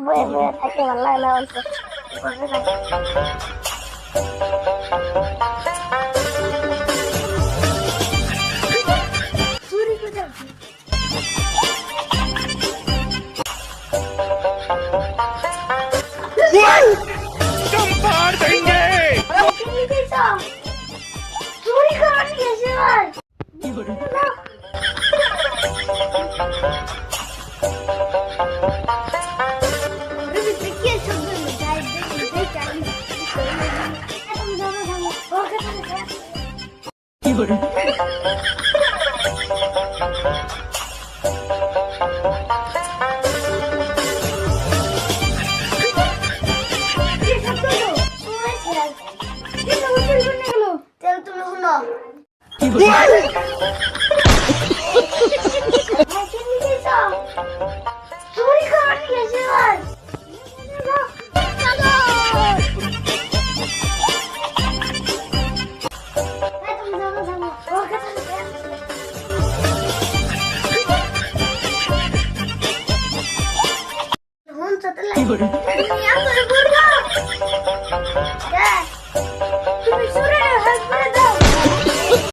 বয়ে বয়ে থাকে ভালো লাগে না অল্প চুরি করে तुम मार देंगे। चोरी करने कैसे भाई चोरी करने कैसे भाई কি করে